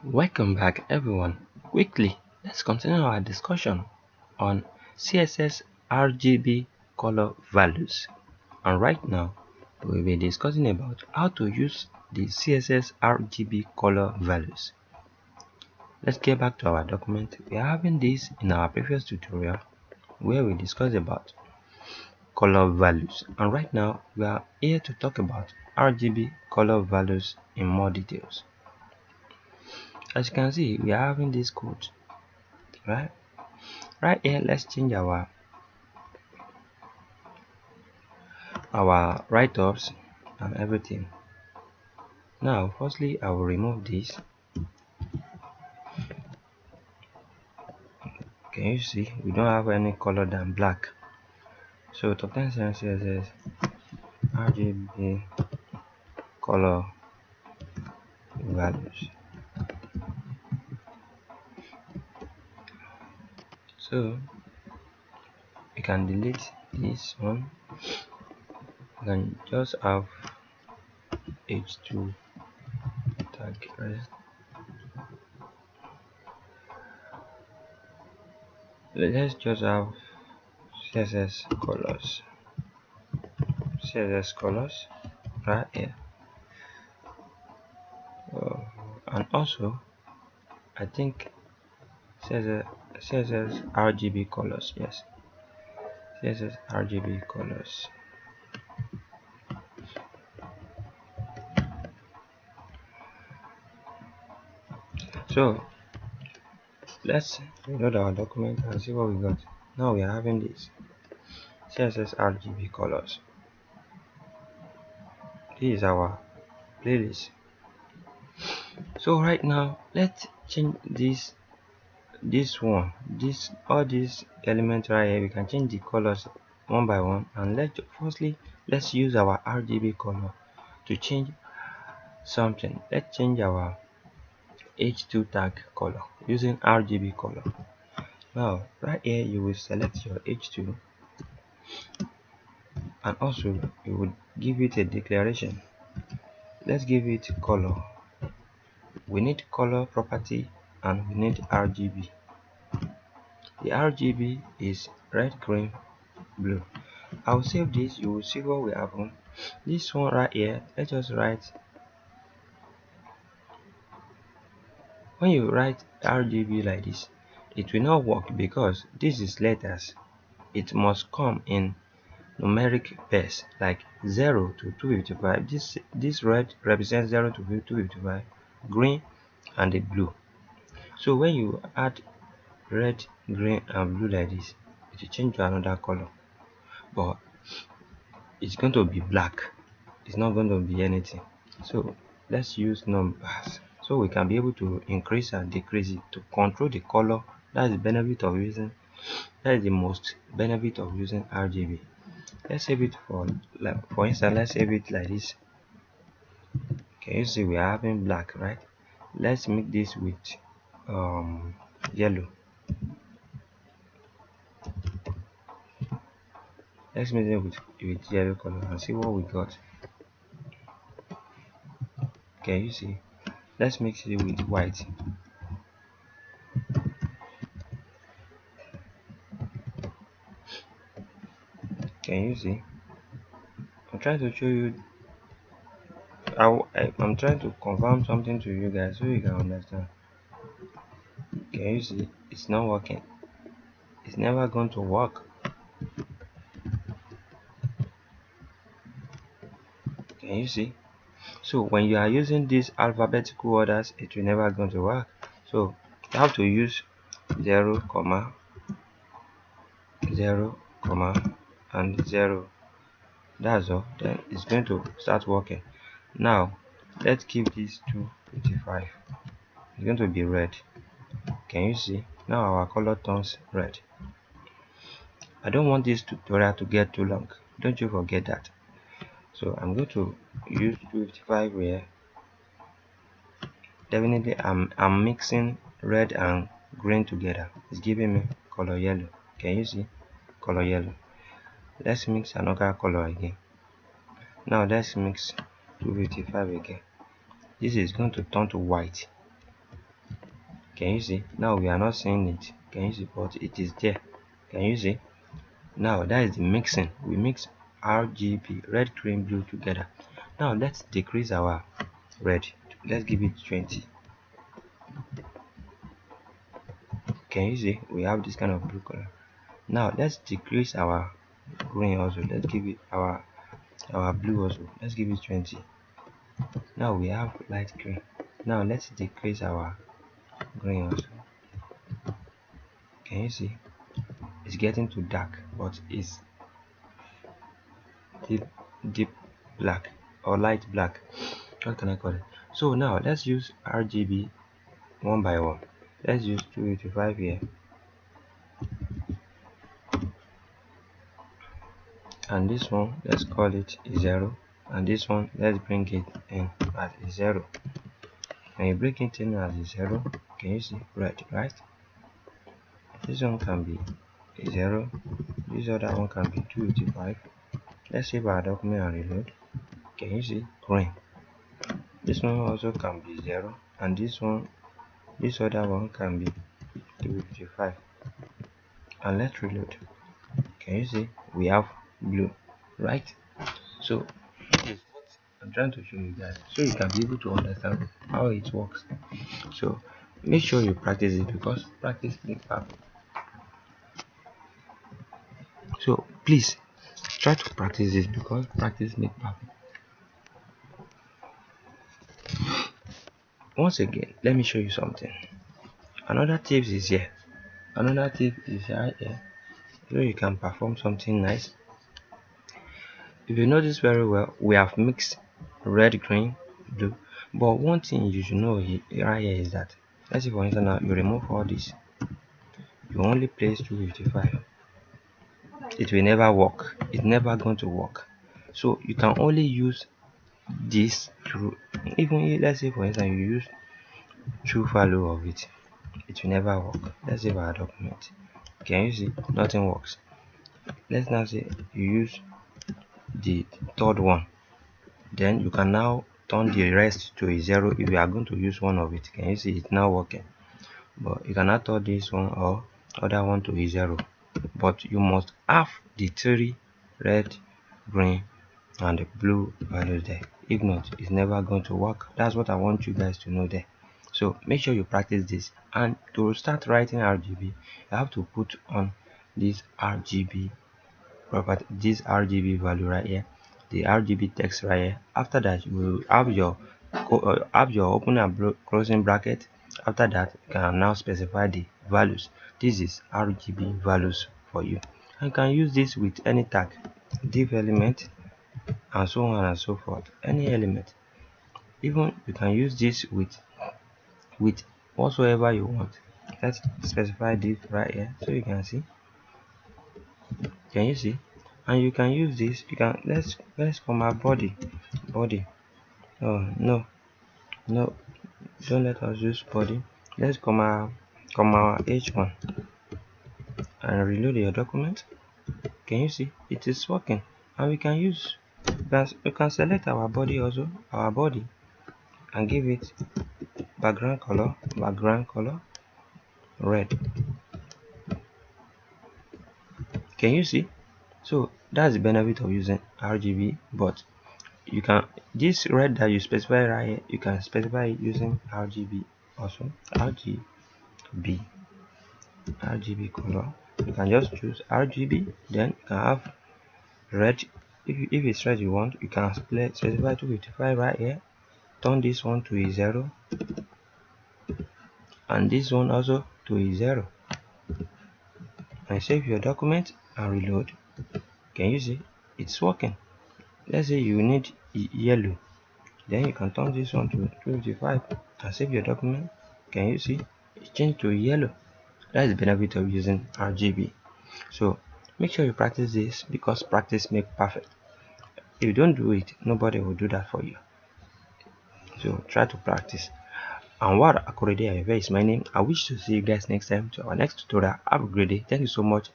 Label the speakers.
Speaker 1: Welcome back everyone. Quickly, let's continue our discussion on CSS RGB color values. And right now, we'll be discussing about how to use the CSS RGB color values. Let's get back to our document. We are having this in our previous tutorial where we discussed about color values. And right now, we are here to talk about RGB color values in more details. As you can see, we are having this code, right? Right here, let's change our write-ups and everything. Now, firstly, I will remove this. Can you see we don't have any color than black? So top 10 CSS RGB color values. So you can delete this one. You can just have h2 tag rest. Let's just have css colors right here. And also I think css RGB colors. Yes, css RGB colors. So let's reload our document and see what we got. Now we are having this CSS RGB colors. This is our playlist. So right now let's change this one, all these elements right here. We can change the colors one by one, and let's use our RGB color to change something. Let's change our h2 tag color using RGB color. Now right here you will select your h2 and also you would give it a declaration. Let's give it color. We need color property and we need RGB. The RGB is red, green, blue. I'll save this. You will see what we have on this one right here. Let's just write. When you write RGB like this, it will not work because this is letters. It must come in numeric pairs like 0 to 255. This red represents 0 to 255, green and the blue. So when you add red, green and blue like this, it will change to another color, but it's going to be black. It's not going to be anything. So let's use numbers so we can be able to increase and decrease it to control the color. That's the benefit of using, that is the most benefit of using RGB. Let's save it for instance, let's save it like this. Can you see we are having black, right? Let's make this with yellow. Let's make it with yellow color and see what we got. Can you see? Let's mix it with white. Can you see? I'm trying to show you. I'm trying to confirm something to you guys so you can understand. Can you see? It's not working. It's never going to work. Can you see? So when you are using these alphabetical orders, it will never going to work. So you have to use 0, 0, and 0. That's all. Then it's going to start working. Now let's keep this 255. It's going to be red. Can you see? Now our color turns red. I don't want this tutorial to get too long. Don't you forget that. So I'm going to use 255 here. Definitely I'm mixing red and green together. It's giving me color yellow. Can you see? Color yellow. Let's mix another color again. Now let's mix 255 again. This is going to turn to white. Can you see? Now we are not seeing it. Can you see? But it is there. Can you see? Now that is the mixing. We mix RGB, red, green, blue together. Now let's decrease our red. Let's give it 20. Can you see? We have this kind of blue color. Now let's decrease our green also. Let's give it our blue also. Let's give it 20. Now we have light green. Now let's decrease our green also. Can you see? It's getting too dark, but it's deep black or light black. What can I call it? So now let's use RGB one by one. Let's use 285 here, and this one let's call it 0, and this one let's bring it in as 0. When you bring it in as 0, can you see red, right? This one can be 0, this other one can be 285. Let's save our document and reload. Can you see green? This one also can be 0, and this other one can be 255. And let's reload. Can you see we have blue, right? So this is what I'm trying to show you guys, so you can be able to understand how it works. So make sure you practice it, because practice makes perfect. So please try to practice this, because practice makes perfect. Once again, let me show you something. Another tip is here. Another tip is right here, so you can perform something nice. If you notice very well, we have mixed red, green, blue. But one thing you should know right here is that, let's say for instance now you remove all this, you only place 255. It will never work. It's never going to work. So you can only use this to, even if, let's say for instance you use true value of it, it will never work. Let's save our document. Can you see? Nothing works. Let's now say you use the third one, then you can now turn the rest to a 0 if you are going to use one of it. Can you see it's now working? But you cannot turn this one or other one to a 0, but you must have the 3 red, green and the blue values there. If not, it's never going to work. That's what I want you guys to know there. So make sure you practice this, and to start writing RGB, you have to put on this RGB property, this RGB value right here, the RGB text right here. After that, you will have your open and closing bracket. After that, you can now specify the values. This is RGB values for you. You can use this with any tag, div element, and so on and so forth. Any element. Even you can use this with whatsoever you want. Let's specify div right here, so you can see. Can you see? And you can use this. You can let's come our body. Oh no, don't let us use body. Let's come our h1 and reload your document. Can you see? It is working, and we can use, we can select our body also, and give it background color red. Can you see? So that's the benefit of using RGB. But you can, this red that you specify right here, you can specify it using RGB also. RGB color, you can just choose RGB, then you can have red. If it's red you want, you can specify 255 right here, turn this one to a 0 and this one also to a 0, and save your document and reload. Can you see? It's working. Let's say you need yellow, then you can turn this one to 255 and save your document. Can you see? It changed to yellow. That's the benefit of using RGB. So make sure you practice this, because practice makes perfect. If you don't do it, nobody will do that for you. So try to practice. Anwar Akorede is my name. I wish to see you guys next time to our next tutorial. Have a great day. Thank you so much.